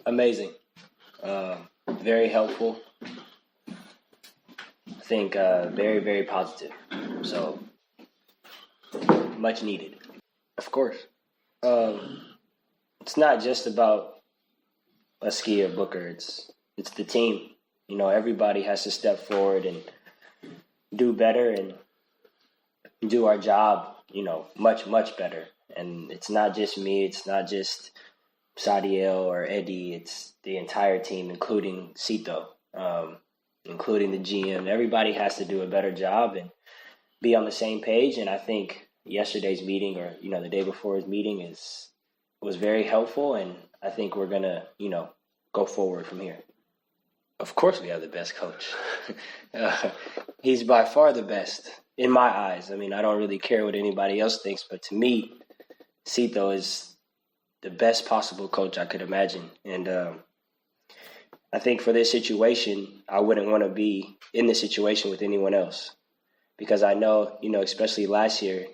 Amazing. Very helpful. I think very, very positive. So, much needed. Of course. It's not just about Askia Booker. It's the team. Everybody has to step forward and do better and do our job, much, much better. And it's not just me. It's not just Sadiel or Eddie. It's the entire team, including Cito, including the GM. Everybody has to do a better job and be on the same page. And I think yesterday's meeting or, the day before's meeting was very helpful. And I think we're going to, go forward from here. Of course we have the best coach. He's by far the best in my eyes. I mean, I don't really care what anybody else thinks, but to me, Cito is the best possible coach I could imagine. And I think for this situation, I wouldn't want to be in this situation with anyone else. Because I know, especially last year,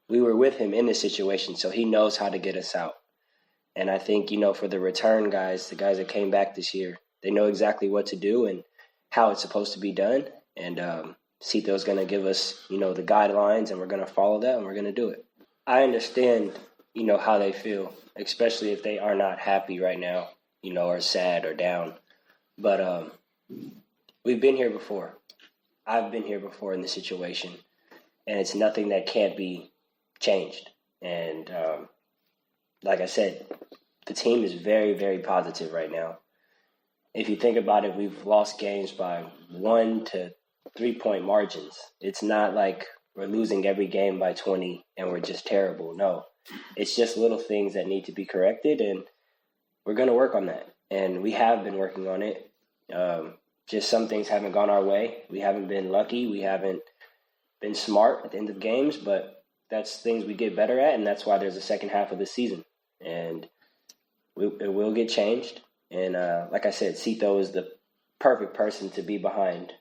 we were with him in this situation, so he knows how to get us out. And I think, for the return guys, the guys that came back this year, they know exactly what to do and how it's supposed to be done. And Cito's going to give us, the guidelines, and we're going to follow that, and we're going to do it. I understand, how they feel, especially if they are not happy right now, or sad or down. But we've been here before. I've been here before in this situation, and it's nothing that can't be changed. And like I said, the team is very, very positive right now. If you think about it, we've lost games by 1 to 3 point margins. It's not like we're losing every game by 20 and we're just terrible. No, it's just little things that need to be corrected, and we're going to work on that. And we have been working on it. Just some things haven't gone our way. We haven't been lucky. We haven't been smart at the end of games, but that's things we get better at, and that's why there's a second half of the season. And it will get changed. And like I said, Cito is the perfect person to be behind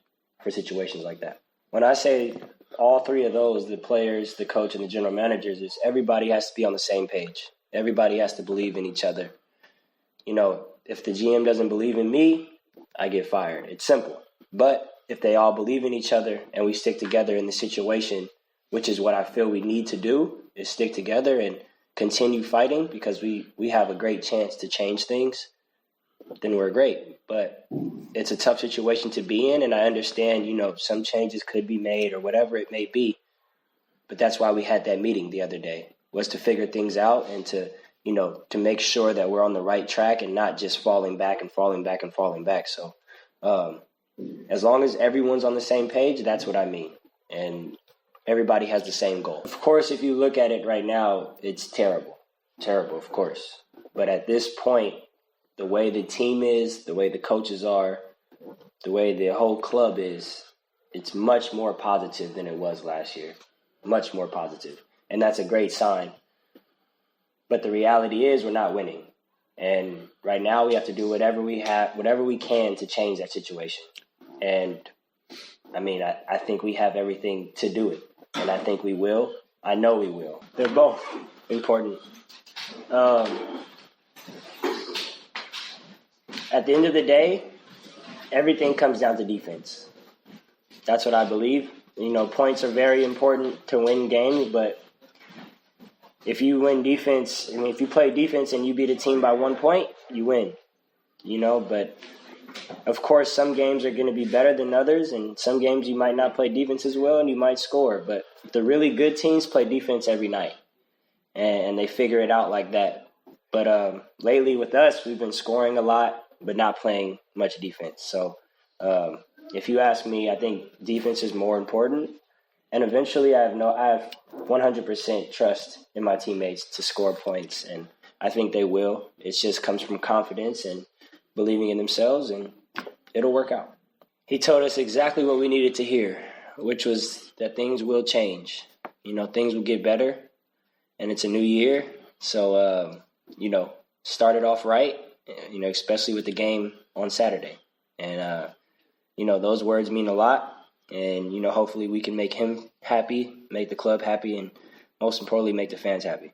for situations like that. When I say all three of those, the players, the coach, and the general managers, is everybody has to be on the same page. Everybody has to believe in each other. If the GM doesn't believe in me, I get fired. It's simple. But if they all believe in each other and we stick together in the situation, which is what I feel we need to do, is stick together and continue fighting, because we have a great chance to change things, then we're great. But it's a tough situation to be in, and I understand, some changes could be made or whatever it may be. But that's why we had that meeting the other day, was to figure things out and to make sure that we're on the right track and not just falling back and falling back and falling back. So as long as everyone's on the same page, that's what I mean. And everybody has the same goal. Of course, if you look at it right now, it's terrible. Terrible, of course. But at this point, the way the team is, the way the coaches are, the way the whole club is, it's much more positive than it was last year. Much more positive. And that's a great sign. But the reality is we're not winning. And right now we have to do whatever we can to change that situation. And I think we have everything to do it. And I think we will. I know we will. They're both important. At the end of the day, everything comes down to defense. That's what I believe. Points are very important to win games, but if you win defense, if you play defense and you beat a team by 1 point, you win. But of course, some games are going to be better than others, and some games you might not play defense as well, and you might score. But the really good teams play defense every night, and they figure it out like that. But lately with us, we've been scoring a lot, but not playing much defense. So if you ask me, I think defense is more important. And eventually, I have 100% trust in my teammates to score points, and I think they will. It just comes from confidence and believing in themselves, and it'll work out. He told us exactly what we needed to hear, which was that things will change. Things will get better, and it's a new year. So, start it off right, especially with the game on Saturday. And, those words mean a lot. And, hopefully we can make him happy, make the club happy, and most importantly, make the fans happy.